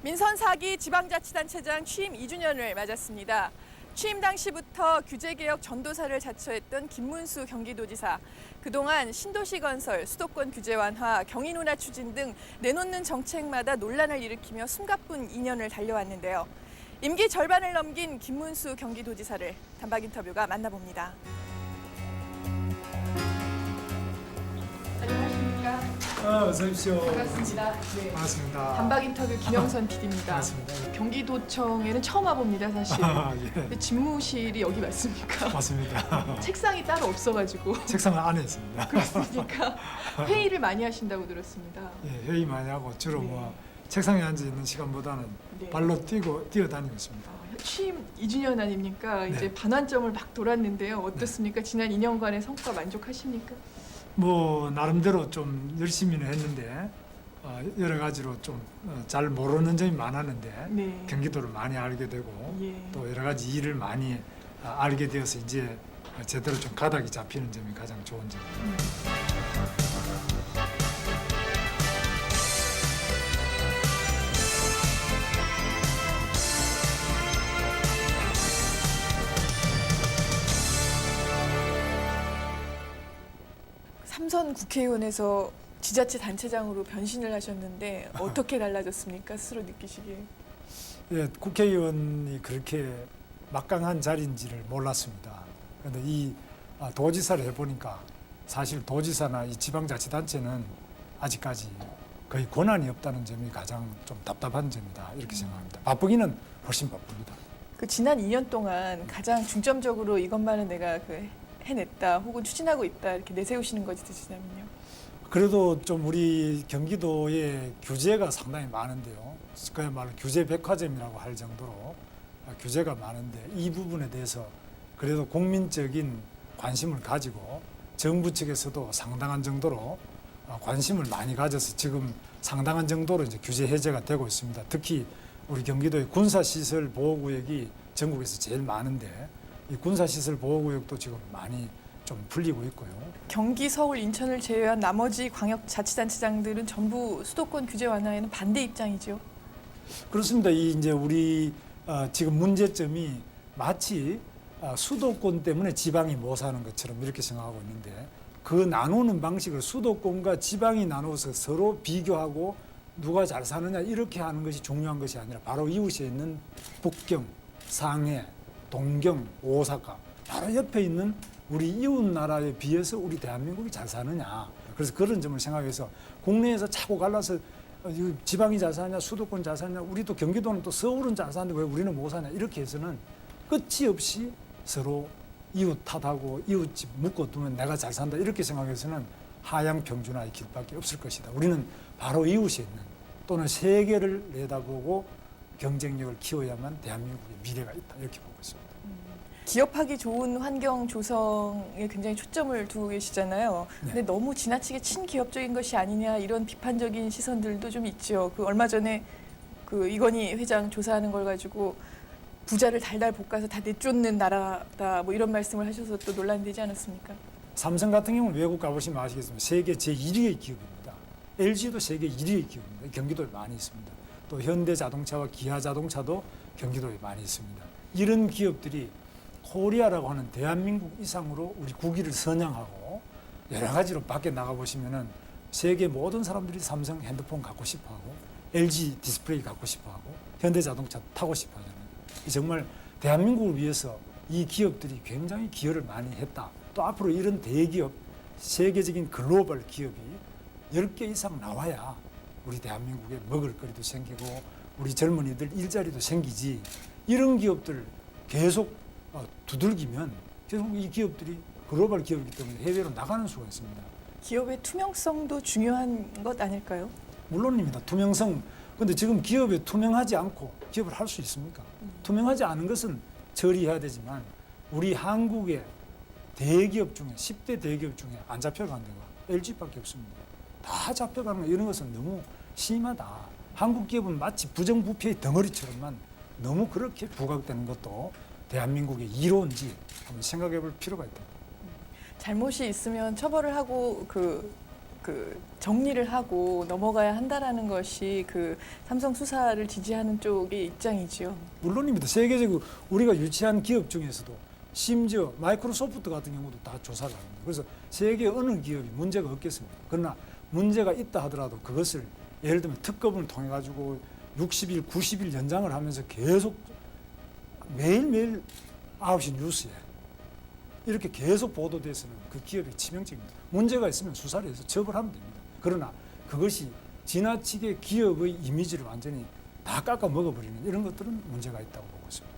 민선 4기 지방자치단체장 취임 2주년을 맞았습니다. 취임 당시부터 규제개혁 전도사를 자처했던 김문수 경기도지사. 그동안 신도시 건설, 수도권 규제 완화, 경인운하 추진 등 내놓는 정책마다 논란을 일으키며 숨가쁜 2년을 달려왔는데요. 임기 절반을 넘긴 김문수 경기도지사를 단박 인터뷰가 만나봅니다. 안녕하십니까? 어서 오십시오. 반갑습니다. 네. 반갑습니다. 단박 인터뷰 김영선 PD입니다. 반갑습니다. 경기도청에는 처음 와봅니다, 사실. 예. 근데 집무실이 여기 맞습니까? 맞습니다. 책상이 따로 없어가지고. 책상 안에 있습니다. 그렇습니까? 회의를 많이 하신다고 들었습니다. 예, 회의 많이 하고 주로 네. 뭐 책상에 앉아 있는 시간보다는 네. 발로 뛰어다니고 있습니다. 취임 2주년 아닙니까? 네. 이제 반환점을 막 돌았는데요. 어떻습니까? 지난 2년간의 성과 만족하십니까? 뭐 나름대로 좀 열심히는 했는데 여러 가지로 좀 잘 모르는 점이 많았는데 네. 경기도를 많이 알게 되고 예. 또 여러 가지 일을 많이 알게 되어서 이제 제대로 좀 가닥이 잡히는 점이 가장 좋은 점입니다. 삼선 국회의원에서 지자체 단체장으로 변신을 하셨는데 어떻게 달라졌습니까? 스스로 느끼시기에. 예, 국회의원이 그렇게 막강한 자리인지를 몰랐습니다. 그런데 이 도지사를 해보니까 사실 도지사나 이 지방자치단체는 아직까지 거의 권한이 없다는 점이 가장 좀 답답한 점이다 이렇게 생각합니다. 바쁘기는 훨씬 바쁩니다. 그 지난 2년 동안 가장 중점적으로 이것만은 내가 해냈다 혹은 추진하고 있다 이렇게 내세우시는 것이 있으시다면요? 그래도 좀 우리 경기도에 규제가 상당히 많은데요. 그야말로 규제 백화점이라고 할 정도로 규제가 많은데 이 부분에 대해서 그래도 국민적인 관심을 가지고 정부 측에서도 상당한 정도로 관심을 많이 가져서 지금 상당한 정도로 이제 규제 해제가 되고 있습니다. 특히 우리 경기도의 군사시설 보호구역이 전국에서 제일 많은데 이 군사시설 보호구역도 지금 많이 좀 풀리고 있고요. 경기, 서울, 인천을 제외한 나머지 광역자치단체장들은 전부 수도권 규제 완화에는 반대 입장이죠. 그렇습니다. 이 이제 우리 지금 문제점이 마치 수도권 때문에 지방이 못 사는 것처럼 이렇게 생각하고 있는데 그 나누는 방식을 수도권과 지방이 나누어서 서로 비교하고 누가 잘 사느냐 이렇게 하는 것이 중요한 것이 아니라 바로 이웃에 있는 북경, 상해, 동경, 오사카 바로 옆에 있는 우리 이웃 나라에 비해서 우리 대한민국이 잘 사느냐. 그래서 그런 점을 생각해서 국내에서 자꾸 갈라서 지방이 잘 사냐, 수도권 잘 사냐, 우리도 경기도는 또 서울은 잘 사는데 왜 우리는 못 사냐 이렇게 해서는 끝이 없이 서로 이웃 탓하고 이웃집 묶어두면 내가 잘 산다 이렇게 생각해서는 하향 평준화의 길밖에 없을 것이다. 우리는 바로 이웃에 있는 또는 세계를 내다보고 경쟁력을 키워야만 대한민국의 미래가 있다 이렇게 보고 있습니다. 기업하기 좋은 환경 조성에 굉장히 초점을 두고 계시잖아요. 근데 너무 지나치게 친기업적인 것이 아니냐 이런 비판적인 시선들도 좀 있죠. 그 얼마 전에 그 이건희 회장 조사하는 걸 가지고 부자를 달달 볶아서 다 내쫓는 나라다 뭐 이런 말씀을 하셔서 또 논란되지 않았습니까? 삼성 같은 경우는 외국 가보시면 아시겠지만 세계 제1위의 기업입니다. LG도 세계 1위의 기업입니다. 경기도에 많이 있습니다. 또 현대자동차와 기아자동차도 경기도에 많이 있습니다. 이런 기업들이 코리아라고 하는 대한민국 이상으로 우리 국위를 선양하고 여러 가지로 밖에 나가보시면은 세계 모든 사람들이 삼성 핸드폰 갖고 싶어하고 LG 디스플레이 갖고 싶어하고 현대자동차 타고 싶어하잖아요. 정말 대한민국을 위해서 이 기업들이 굉장히 기여를 많이 했다. 또 앞으로 이런 대기업, 세계적인 글로벌 기업이 10개 이상 나와야 우리 대한민국에 먹을거리도 생기고 우리 젊은이들 일자리도 생기지. 이런 기업들 계속 두들기면 결국 이 기업들이 글로벌 기업이기 때문에 해외로 나가는 수가 있습니다. 기업의 투명성도 중요한 것 아닐까요? 물론입니다. 투명성. 근데 지금 기업에 투명하지 않고 기업을 할 수 있습니까? 투명하지 않은 것은 처리해야 되지만 우리 한국의 대기업 중에 10대 대기업 중에 안 잡혀간 데가 LG밖에 없습니다. 다 잡혀가는 거 이런 것은 너무 심하다. 한국 기업은 마치 부정부패의 덩어리처럼만 너무 그렇게 부각되는 것도 대한민국의 이로운지 한번 생각해 볼 필요가 있다. 잘못이 있으면 처벌을 하고 그 그 정리를 하고 넘어가야 한다라는 것이 그 삼성 수사를 지지하는 쪽의 입장이지요. 물론입니다. 세계적으로 우리가 유치한 기업 중에서도 심지어 마이크로소프트 같은 경우도 다 조사를 합니다. 그래서 세계 어느 기업이 문제가 없겠습니까? 그러나 문제가 있다 하더라도 그것을 예를 들면 특검을 통해 가지고 60일, 90일 연장을 하면서 계속 매일매일 9시 뉴스에 이렇게 계속 보도돼서는 그 기업이 치명적입니다. 문제가 있으면 수사를 해서 처벌하면 됩니다. 그러나 그것이 지나치게 기업의 이미지를 완전히 다 깎아 먹어버리는 이런 것들은 문제가 있다고 보고 있습니다.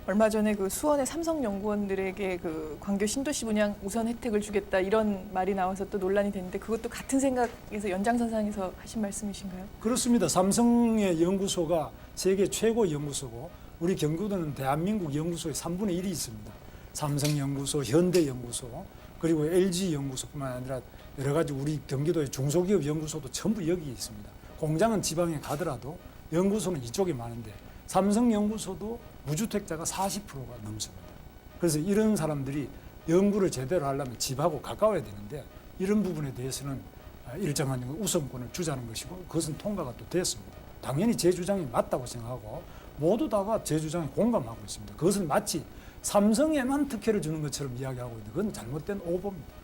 얼마 전에 그 수원의 삼성연구원들에게 그 광교 신도시 분양 우선 혜택을 주겠다 이런 말이 나와서 또 논란이 됐는데 그것도 같은 생각에서 연장선상에서 하신 말씀이신가요? 그렇습니다. 삼성의 연구소가 세계 최고 연구소고 우리 경기도는 대한민국 연구소의 3분의 1이 있습니다. 삼성연구소, 현대연구소, 그리고 LG연구소뿐만 아니라 여러 가지 우리 경기도의 중소기업 연구소도 전부 여기 있습니다. 공장은 지방에 가더라도 연구소는 이쪽에 많은데 삼성연구소도 무주택자가 40%가 넘습니다. 그래서 이런 사람들이 연구를 제대로 하려면 집하고 가까워야 되는데 이런 부분에 대해서는 일정한 우선권을 주자는 것이고 그것은 통과가 또 됐습니다. 당연히 제 주장이 맞다고 생각하고 모두 다가 제 주장에 공감하고 있습니다. 그것은 마치 삼성에만 특혜를 주는 것처럼 이야기하고 있는데 그건 잘못된 오보입니다.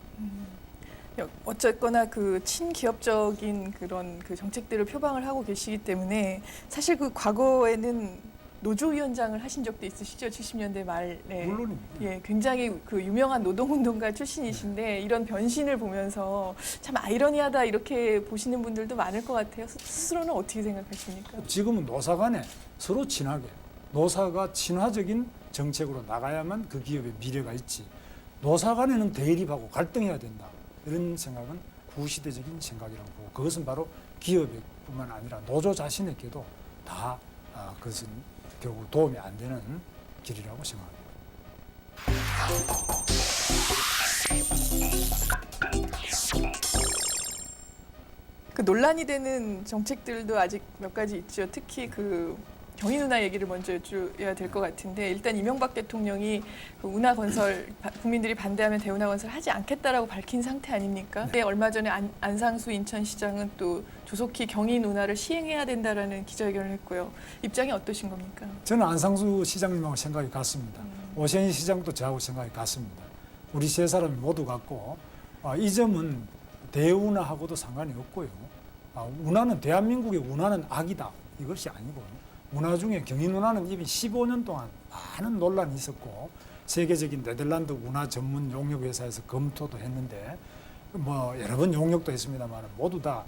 어쨌거나 그 친기업적인 그런 그 정책들을 표방을 하고 계시기 때문에 사실 그 과거에는 노조위원장을 하신 적도 있으시죠? 70년대 말에. 물론입니다. 예, 굉장히 그 유명한 노동운동가 출신이신데 이런 변신을 보면서 참 아이러니하다 이렇게 보시는 분들도 많을 것 같아요. 스스로는 어떻게 생각하십니까? 지금은 노사 간에 서로 친하게 노사가 친화적인 정책으로 나가야만 그 기업의 미래가 있지 노사 간에는 대립하고 갈등해야 된다 이런 생각은 구시대적인 생각이라고 보고 그것은 바로 기업뿐만 아니라 노조 자신에게도 다 그것은 결국 도움이 안 되는 길이라고 생각합니다. 그 논란이 되는 정책들도 아직 몇 가지 있죠. 특히 그 경희 누나 얘기를 먼저 여쭈어야 될 것 같은데 일단 이명박 대통령이 그 운하건설 국민들이 반대하면 대운하건설 하지 않겠다라고 밝힌 상태 아닙니까? 근데 얼마 전에 안상수 인천시장은 또 조속히 경희 누나를 시행해야 된다라는 기자회견을 했고요. 입장이 어떠신 겁니까? 저는 안상수 시장님하고 생각이 같습니다. 오세훈 시장도 저하고 생각이 같습니다. 우리 세 사람이 모두 같고 이 점은 대운하하고도 상관이 없고요. 운하는 대한민국의 운하는 악이다 이것이 아니고요. 운하 중에 경인 운하는 이미 15년 동안 많은 논란이 있었고 세계적인 네덜란드 운하 전문 용역 회사에서 검토도 했는데 뭐 여러 번 용역도 했습니다만 모두 다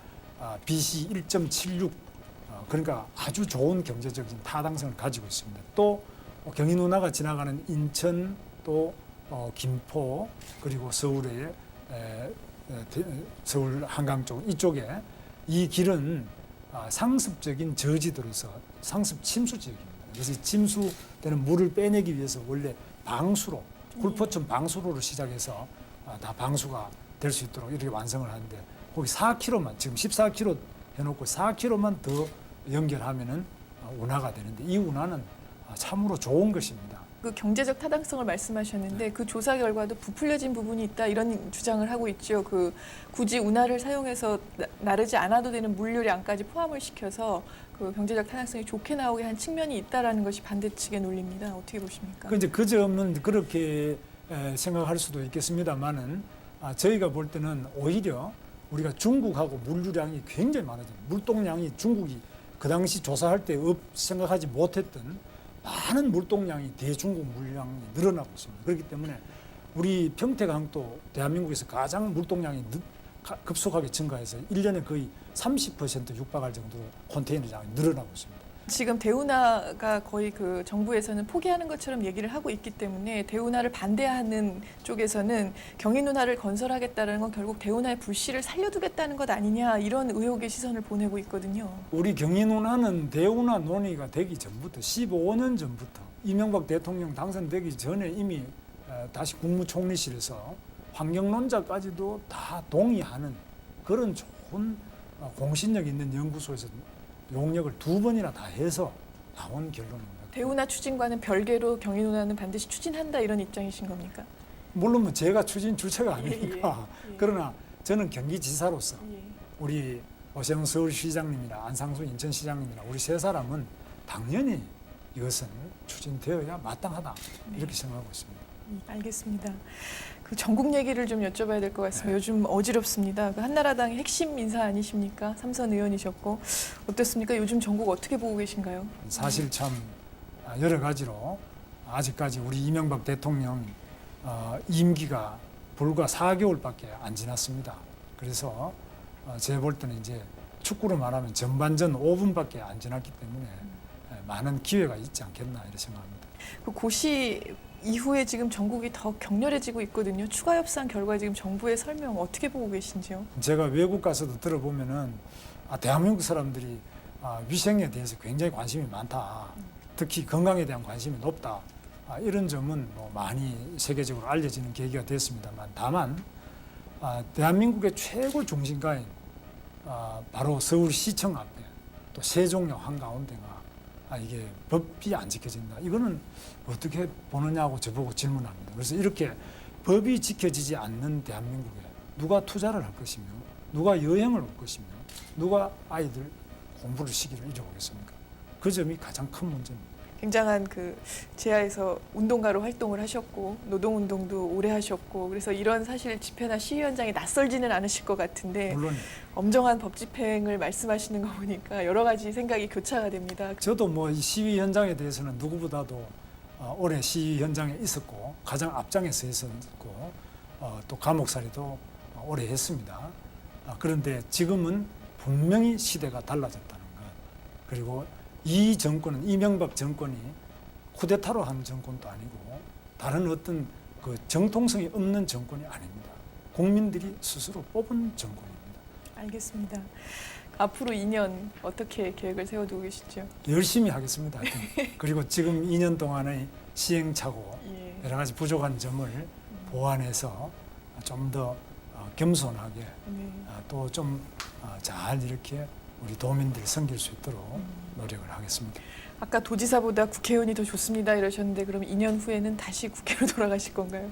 BC 1.76 그러니까 아주 좋은 경제적인 타당성을 가지고 있습니다. 또 경인 운하가 지나가는 인천 또 김포 그리고 서울의 서울 한강 쪽 이쪽에 이 길은 상습적인 저지들어서 상습 침수 지역입니다. 그래서 침수되는 물을 빼내기 위해서 원래 방수로 굴포천 방수로를 시작해서 다 방수가 될 수 있도록 이렇게 완성을 하는데 거기 4km만 지금 14km 해놓고 4km만 더 연결하면은 운하가 되는데 이 운하는 참으로 좋은 것입니다. 그 경제적 타당성을 말씀하셨는데 그 조사 결과도 부풀려진 부분이 있다 이런 주장을 하고 있죠. 그 굳이 운하를 사용해서 나르지 않아도 되는 물류량까지 포함을 시켜서 그 경제적 타당성이 좋게 나오게 한 측면이 있다라는 것이 반대 측의 논리입니다. 어떻게 보십니까? 그 점은 그렇게 생각할 수도 있겠습니다만은 저희가 볼 때는 오히려 우리가 중국하고 물류량이 굉장히 많아집니다. 물동량이 중국이 그 당시 조사할 때 생각하지 못했던 많은 물동량이 대중국 물량이 늘어나고 있습니다. 그렇기 때문에 우리 평택항도 대한민국에서 가장 물동량이 급속하게 증가해서 1년에 거의 30% 육박할 정도로 컨테이너량이 늘어나고 있습니다. 지금 대운하가 거의 그 정부에서는 포기하는 것처럼 얘기를 하고 있기 때문에 대운하를 반대하는 쪽에서는 경인운하를 건설하겠다는 건 결국 대운하의 불씨를 살려두겠다는 것 아니냐 이런 의혹의 시선을 보내고 있거든요. 우리 경인운하는 대운하 논의가 되기 전부터 15년 전부터 이명박 대통령 당선되기 전에 이미 다시 국무총리실에서 환경론자까지도 다 동의하는 그런 좋은 공신력 있는 연구소에서 용역을 2번이나 다 해서 나온 결론입니다. 대운하 추진과는 별개로 경인운하는 반드시 추진한다 이런 입장이신 겁니까? 물론 뭐 제가 추진 주체가 아니니까 예. 그러나 저는 경기지사로서 예. 우리 오세훈 서울시장님이나 안상수 인천시장님이나 우리 세 사람은 당연히 이것은 추진되어야 마땅하다 이렇게 생각하고 있습니다. 알겠습니다. 그 전국 얘기를 좀 여쭤봐야 될 것 같습니다. 요즘 어지럽습니다. 그 한나라당의 핵심 인사 아니십니까? 삼선 의원이셨고 어떻습니까? 요즘 전국 어떻게 보고 계신가요? 사실 참 여러 가지로 아직까지 우리 이명박 대통령 임기가 불과 4개월밖에 안 지났습니다. 그래서 제가 볼 때는 이제 축구로 말하면 전반전 5분밖에 안 지났기 때문에 많은 기회가 있지 않겠나 이렇게 생각합니다. 그 고시 이후에 지금 전국이 더 격렬해지고 있거든요. 추가 협상 결과 지금 정부의 설명 어떻게 보고 계신지요? 제가 외국 가서도 들어보면은 대한민국 사람들이 위생에 대해서 굉장히 관심이 많다. 특히 건강에 대한 관심이 높다. 이런 점은 뭐 많이 세계적으로 알려지는 계기가 됐습니다만 다만 대한민국의 최고 중심가인 바로 서울시청 앞에 또 세종역 한가운데가 이게 법이 안 지켜진다. 이거는 어떻게 보느냐고 저보고 질문합니다. 그래서 이렇게 법이 지켜지지 않는 대한민국에 누가 투자를 할 것이며 누가 여행을 올 것이며 누가 아이들 공부를 시키를 이뤄오겠습니까? 그 점이 가장 큰 문제입니다. 굉장한 그 지하에서 운동가로 활동을 하셨고 노동운동도 오래 하셨고 그래서 이런 사실 집회나 시위 현장에 낯설지는 않으실 것 같은데 물론 엄정한 법 집행을 말씀하시는 거 보니까 여러 가지 생각이 교차가 됩니다. 저도 뭐 이 시위 현장에 대해서는 누구보다도 오래 시위 현장에 있었고 가장 앞장에 서 있었고 또 감옥살이도 오래 했습니다. 그런데 지금은 분명히 시대가 달라졌다는 것. 그리고 이 정권은 이명박 정권이 쿠데타로 한 정권도 아니고 다른 어떤 그 정통성이 없는 정권이 아닙니다. 국민들이 스스로 뽑은 정권입니다. 알겠습니다. 앞으로 2년 어떻게 계획을 세워두고 계시죠? 열심히 하겠습니다. 하여튼. 그리고 지금 2년 동안의 시행착오 예. 여러 가지 부족한 점을 보완해서 좀 더 겸손하게 네. 또 좀 잘 이렇게 우리 도민들이 섬길 수 있도록 노력을 하겠습니다. 아까 도지사보다 국회의원이 더 좋습니다 이러셨는데 그럼 2년 후에는 다시 국회로 돌아가실 건가요?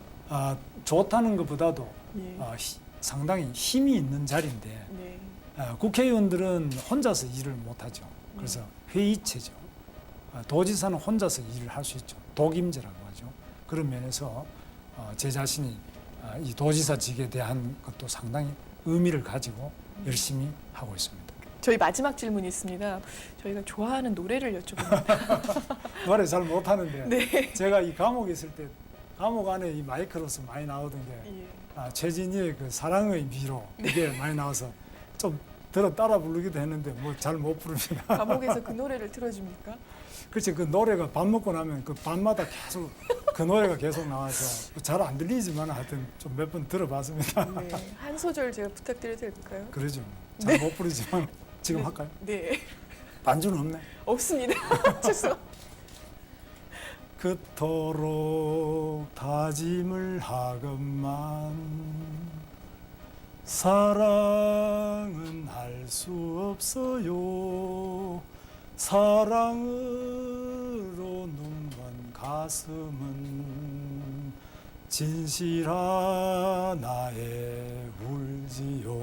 좋다는 것보다도 예. 상당히 힘이 있는 자리인데 네. 국회의원들은 혼자서 일을 못하죠. 그래서 회의체죠. 도지사는 혼자서 일을 할 수 있죠. 독임제라고 하죠. 그런 면에서 제 자신이 이 도지사직에 대한 것도 상당히 의미를 가지고 열심히 하고 있습니다. 저희 마지막 질문이 있습니다. 저희가 좋아하는 노래를 여쭤봅니다. 노래 잘 못하는데 네. 제가 이 감옥에 있을 때 감옥 안에 이 마이크로서 많이 나오던 게 예. 최진희의 그 사랑의 미로 이게 많이 나와서 좀 따라 부르기도 했는데 뭐 잘 못 부릅니다. 감옥에서 그 노래를 틀어줍니까? 그렇지 그 노래가 밥 먹고 나면 그 밤마다 계속 그 노래가 계속 나와서 잘 안 들리지만 하여튼 좀 몇 번 들어봤습니다. 네. 한 소절 제가 부탁드려도 될까요? 그러죠. 잘 못 부르지만 지금 할까요? 네. 반주는 없네. 없습니다. 죄송. 그토록 다짐을 하건만 사랑은 할 수 없어요. 사랑으로 눈먼 가슴은 진실하나에 울지요.